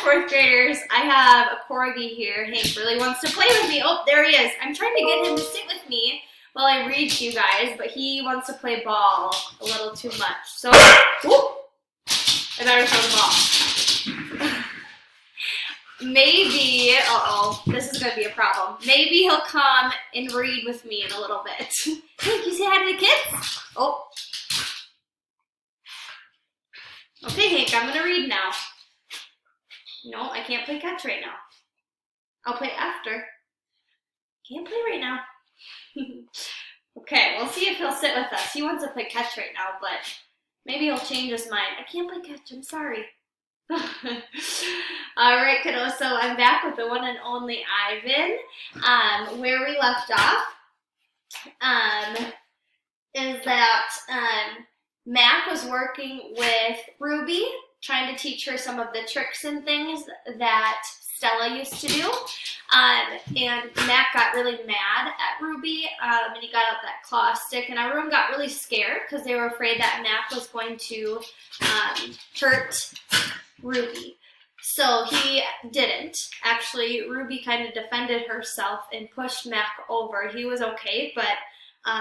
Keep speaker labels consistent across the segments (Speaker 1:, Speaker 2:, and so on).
Speaker 1: fourth graders. I have a corgi here. Hank really wants to play with me. Oh, there he is. I'm trying to get him to sit with me while I read to you guys, but he wants to play ball a little too much. So, whoop, I better throw the ball. Maybe, this is going to be a problem. Maybe he'll come and read with me in a little bit. Hank, you say hi to the kids? Oh. Okay, Hank, I'm going to read now. No, I can't play catch right now. I'll play after. Can't play right now. Okay, we'll see if he'll sit with us. He wants to play catch right now, but maybe he'll change his mind. I can't play catch, I'm sorry. All right, kiddos, so I'm back with the one and only Ivan. Where we left off is that Mac was working with Ruby, trying to teach her some of the tricks and things that Stella used to do. And Mac got really mad at Ruby, and he got out that claw stick, and everyone got really scared because they were afraid that Mac was going to hurt Ruby. So he didn't. Actually, Ruby kind of defended herself and pushed Mac over. He was okay, but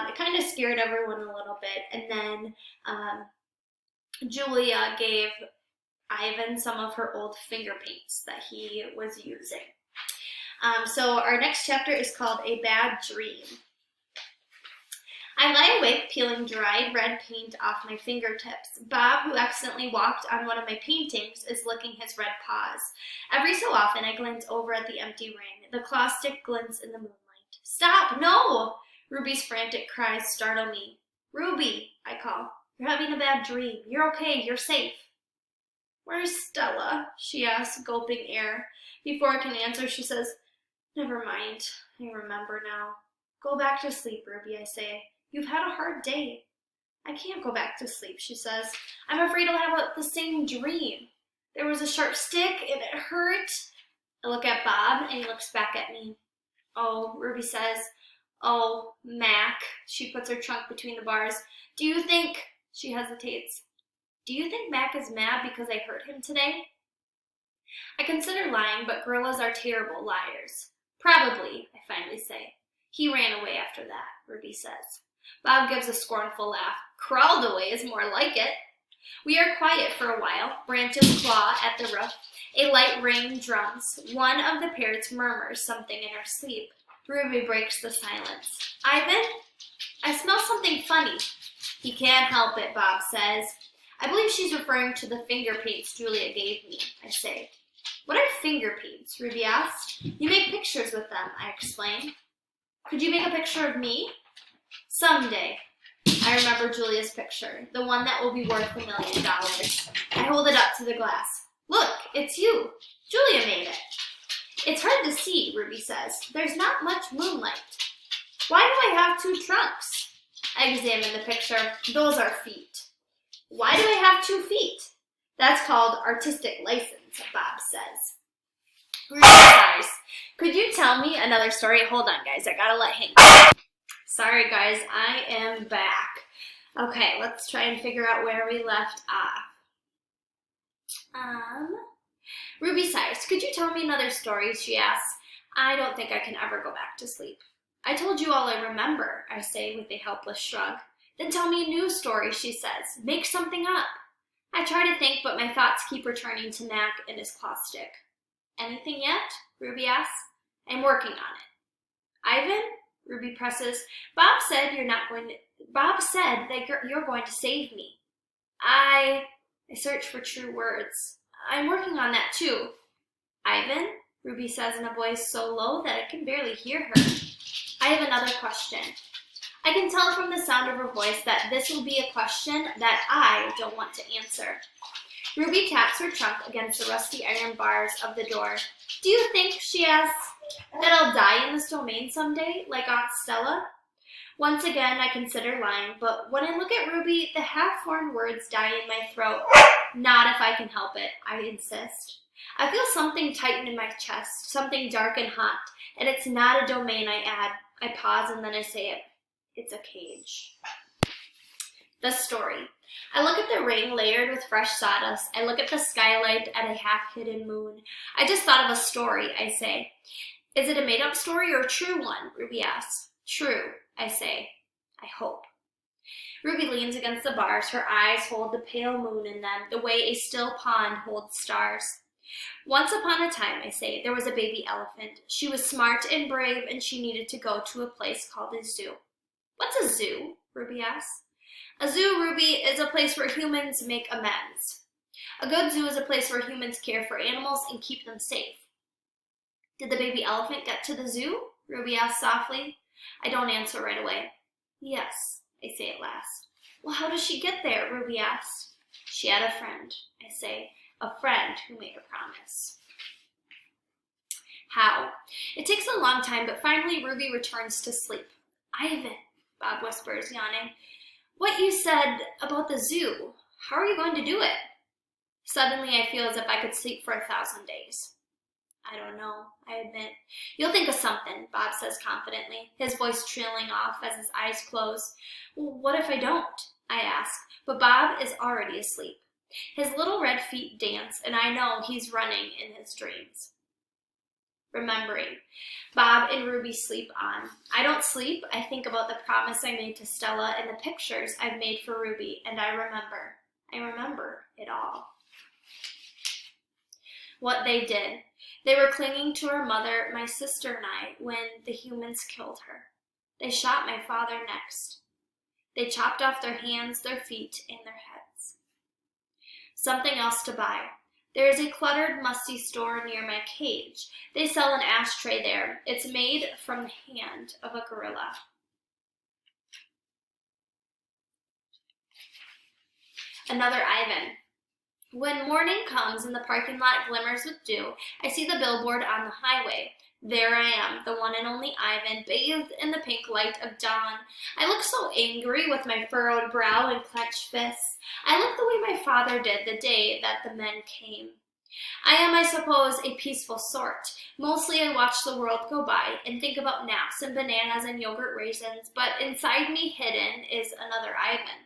Speaker 1: it kind of scared everyone a little bit. And then Julia gave Ivan some of her old finger paints that he was using. So our next chapter is called A Bad Dream. I lie awake peeling dried red paint off my fingertips. Bob, who accidentally walked on one of my paintings, is licking his red paws. Every so often I glance over at the empty ring. The claw stick glints in the moonlight. Stop! No! Ruby's frantic cries startle me. Ruby, I call. You're having a bad dream. You're okay. You're safe. Where's Stella? She asks, gulping air. Before I can answer, she says, Never mind. I remember now. Go back to sleep, Ruby, I say. You've had a hard day. I can't go back to sleep, she says. I'm afraid I'll have the same dream. There was a sharp stick and it hurt. I look at Bob and he looks back at me. Oh, Ruby says. Oh, Mac. She puts her trunk between the bars. Do you think, she hesitates, do you think Mac is mad because I hurt him today? I consider lying, but gorillas are terrible liars. Probably, I finally say. He ran away after that, Ruby says. Bob gives a scornful laugh. Crawled away is more like it. We are quiet for a while. Branches claw at the roof. A light rain drums. One of the parrots murmurs something in her sleep. Ruby breaks the silence. Ivan? I smell something funny. He can't help it, Bob says. I believe she's referring to the finger paints Julia gave me, I say. What are finger paints? Ruby asks. You make pictures with them, I explain. Could you make a picture of me? Someday. I remember Julia's picture, the one that will be worth $1 million. I hold it up to the glass. Look, it's you. Julia made it. It's hard to see, Ruby says. There's not much moonlight. Why do I have two trunks? I examine the picture. Those are feet. Why do I have 2 feet? That's called artistic license, Bob says. Ruby sighs. Could you tell me another story? Hold on, guys. I gotta let Hank. Sorry, guys. I am back. Okay, let's try and figure out where we left off. Ruby sighs. Could you tell me another story? She asks. I don't think I can ever go back to sleep. I told you all I remember, I say with a helpless shrug. Then tell me a new story, she says. Make something up. I try to think, but my thoughts keep returning to Mac and his claw stick. Anything yet? Ruby asks. I'm working on it. Ivan? Ruby presses. Bob said that you're going to save me. I search for true words. I'm working on that too. Ivan? Ruby says in a voice so low that I can barely hear her. I have another question. I can tell from the sound of her voice that this will be a question that I don't want to answer. Ruby taps her trunk against the rusty iron bars of the door. Do you think, she asks, that I'll die in this domain someday, like Aunt Stella? Once again, I consider lying, but when I look at Ruby, the half-formed words die in my throat. Not if I can help it, I insist. I feel something tighten in my chest, something dark and hot, and it's not a domain, I add. I pause and then I say it. It's a cage. The story. I look at the ring layered with fresh sawdust. I look at the skylight at a half-hidden moon. I just thought of a story, I say. Is it a made-up story or a true one? Ruby asks. True, I say. I hope. Ruby leans against the bars. Her eyes hold the pale moon in them, the way a still pond holds stars. Once upon a time, I say, there was a baby elephant. She was smart and brave, and she needed to go to a place called a zoo. What's a zoo? Ruby asks. A zoo, Ruby, is a place where humans make amends. A good zoo is a place where humans care for animals and keep them safe. Did the baby elephant get to the zoo? Ruby asks softly. I don't answer right away. Yes, I say at last. Well, how does she get there? Ruby asks. She had a friend, I say. A friend who made a promise. How? It takes a long time, but finally Ruby returns to sleep. Ivan, Bob whispers, yawning. What you said about the zoo, how are you going to do it? Suddenly I feel as if I could sleep for 1,000 days. I don't know, I admit. You'll think of something, Bob says confidently, his voice trailing off as his eyes close. Well, what if I don't? I ask, but Bob is already asleep. His little red feet dance, and I know he's running in his dreams. Remembering. Bob and Ruby sleep on. I don't sleep. I think about the promise I made to Stella and the pictures I've made for Ruby, and I remember. I remember it all. What they did. They were clinging to her mother, my sister and I, when the humans killed her. They shot my father next. They chopped off their hands, their feet, and their heads. Something else to buy. There is a cluttered, musty store near my cage. They sell an ashtray there. It's made from the hand of a gorilla. Another Ivan. When morning comes and the parking lot glimmers with dew, I see the billboard on the highway. There I am, the one and only Ivan, bathed in the pink light of dawn. I look so angry with my furrowed brow and clenched fists. I look the way my father did the day that the men came. I am, I suppose, a peaceful sort. Mostly I watch the world go by and think about naps and bananas and yogurt raisins, but inside me hidden is another Ivan.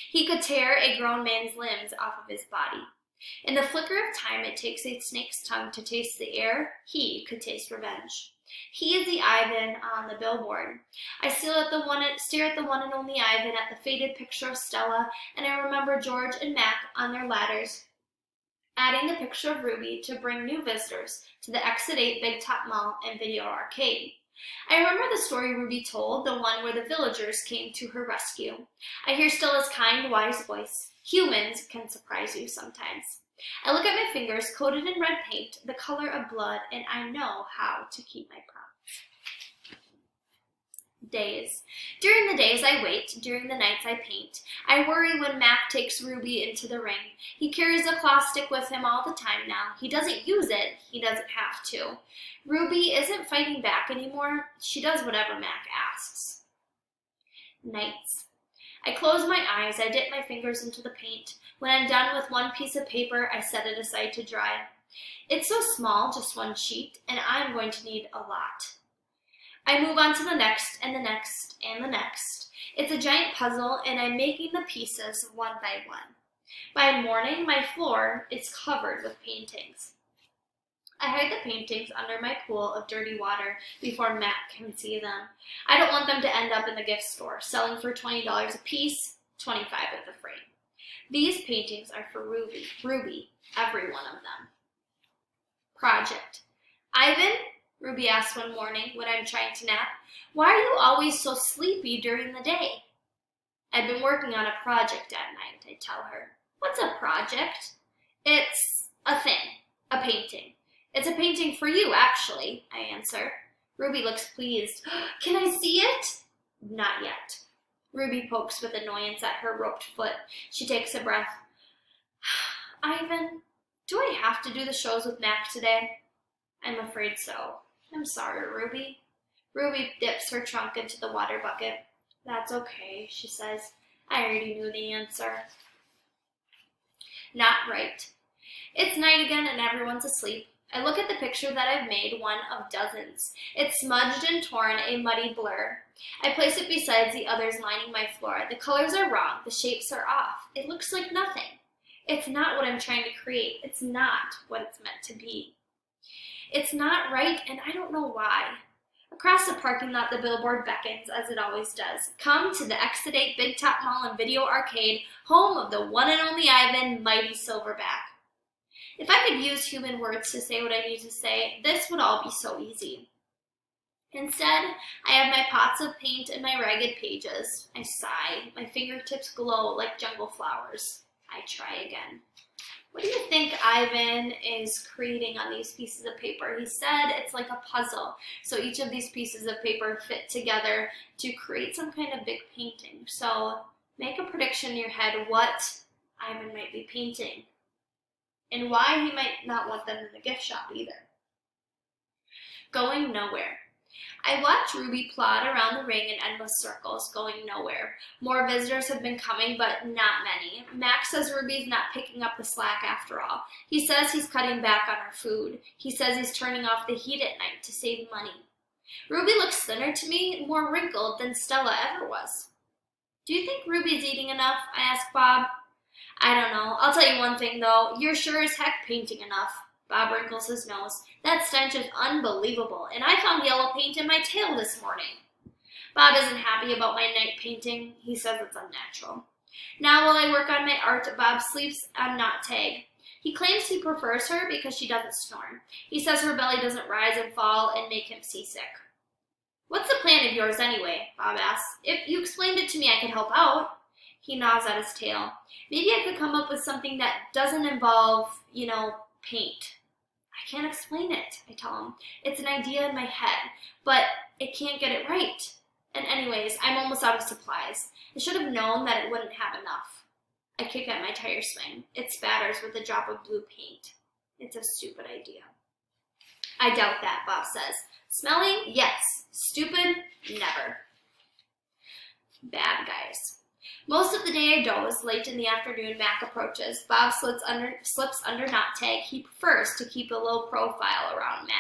Speaker 1: He could tear a grown man's limbs off of his body. In the flicker of time it takes a snake's tongue to taste the air, he could taste revenge. He is the Ivan on the billboard. I stare at the one and only Ivan at the faded picture of Stella, and I remember George and Mac on their ladders, adding the picture of Ruby to bring new visitors to the Exit 8 Big Top Mall and Video Arcade. I remember the story Ruby told, the one where the villagers came to her rescue. I hear Stella's kind, wise voice. Humans can surprise you sometimes. I look at my fingers coated in red paint, the color of blood, and I know how to keep my promise. Days. During the days I wait, during the nights I paint. I worry when Mac takes Ruby into the ring. He carries a claw stick with him all the time now. He doesn't use it, he doesn't have to. Ruby isn't fighting back anymore. She does whatever Mac asks. Nights. I close my eyes, I dip my fingers into the paint. When I'm done with one piece of paper, I set it aside to dry. It's so small, just one sheet, and I'm going to need a lot. I move on to the next, and the next, and the next. It's a giant puzzle, and I'm making the pieces one by one. By morning, my floor is covered with paintings. I hide the paintings under my pool of dirty water before Matt can see them. I don't want them to end up in the gift store, selling for $20 a piece, $25 at the frame. These paintings are for Ruby, every one of them. Project. Ivan, Ruby asks one morning when I'm trying to nap, why are you always so sleepy during the day? I've been working on a project at night, I tell her. What's a project? It's a thing, a painting. It's a painting for you, actually, I answer. Ruby looks pleased. Can I see it? Not yet. Ruby pokes with annoyance at her roped foot. She takes a breath. Ivan, do I have to do the shows with Mac today? I'm afraid so. I'm sorry, Ruby. Ruby dips her trunk into the water bucket. That's okay, she says. I already knew the answer. Not right. It's night again and everyone's asleep. I look at the picture that I've made, one of dozens. It's smudged and torn, a muddy blur. I place it beside the others lining my floor. The colors are wrong, the shapes are off. It looks like nothing. It's not what I'm trying to create. It's not what it's meant to be. It's not right, and I don't know why. Across the parking lot, the billboard beckons, as it always does. Come to the Exodate Big Top Mall and Video Arcade, home of the one and only Ivan, mighty Silverback. If I could use human words to say what I need to say, this would all be so easy. Instead, I have my pots of paint and my ragged pages. I sigh. My fingertips glow like jungle flowers. I try again. What do you think Ivan is creating on these pieces of paper? He said it's like a puzzle. So each of these pieces of paper fit together to create some kind of big painting. So make a prediction in your head what Ivan might be painting and why he might not want them in the gift shop either. Going nowhere. I watch Ruby plod around the ring in endless circles, going nowhere. More visitors have been coming, but not many. Max says Ruby's not picking up the slack after all. He says he's cutting back on her food. He says he's turning off the heat at night to save money. Ruby looks thinner to me, more wrinkled than Stella ever was. Do you think Ruby's eating enough? I ask Bob. I don't know. I'll tell you one thing, though. You're sure as heck painting enough. Bob wrinkles his nose. That stench is unbelievable, and I found yellow paint in my tail this morning. Bob isn't happy about my night painting. He says it's unnatural. Now while I work on my art, Bob sleeps on Knot Tag. He claims he prefers her because she doesn't snore. He says her belly doesn't rise and fall and make him seasick. What's the plan of yours anyway? Bob asks. If you explained it to me, I could help out. He gnaws at his tail. Maybe I could come up with something that doesn't involve, paint. I can't explain it, I tell him. It's an idea in my head, but it can't get it right. And anyways, I'm almost out of supplies. I should have known that it wouldn't have enough. I kick at my tire swing. It spatters with a drop of blue paint. It's a stupid idea. I doubt that, Bob says. Smelling? Yes. Stupid? Never. Bad guys. Most of the day I doze. Late in the afternoon, Mac approaches. Bob slips under Knot Tag. He prefers to keep a low profile around Mac.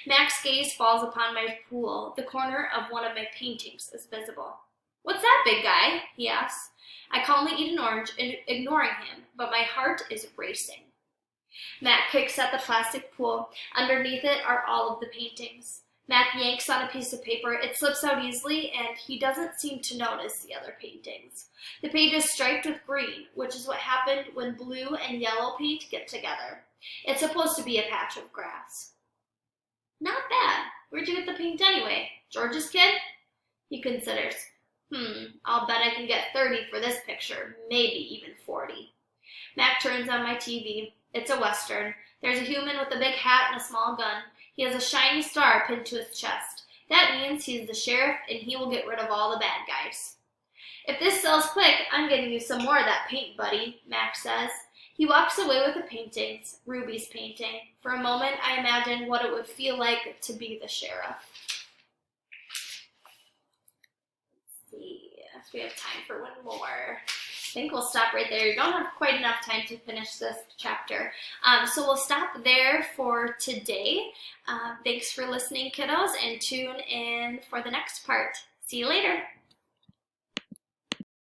Speaker 1: Mac's gaze falls upon my pool. The corner of one of my paintings is visible. What's that, big guy? He asks. I calmly eat an orange, ignoring him, but my heart is racing. Mac kicks at the plastic pool. Underneath it are all of the paintings. Mac yanks on a piece of paper. It slips out easily, and he doesn't seem to notice the other paintings. The page is striped with green, which is what happened when blue and yellow paint get together. It's supposed to be a patch of grass. Not bad. Where'd you get the paint anyway? George's kid? He considers. I'll bet I can get 30 for this picture, maybe even 40. Mac turns on my TV. It's a Western. There's a human with a big hat and a small gun. He has a shiny star pinned to his chest. That means he's the sheriff and he will get rid of all the bad guys. If this sells quick, I'm getting you some more of that paint, buddy, Mac says. He walks away with the paintings, Ruby's painting. For a moment, I imagine what it would feel like to be the sheriff. Let's see if we have time for one more. I think we'll stop right there. You don't have quite enough time to finish this chapter. So we'll stop there for today. Thanks for listening, kiddos, and tune in for the next part. See you later.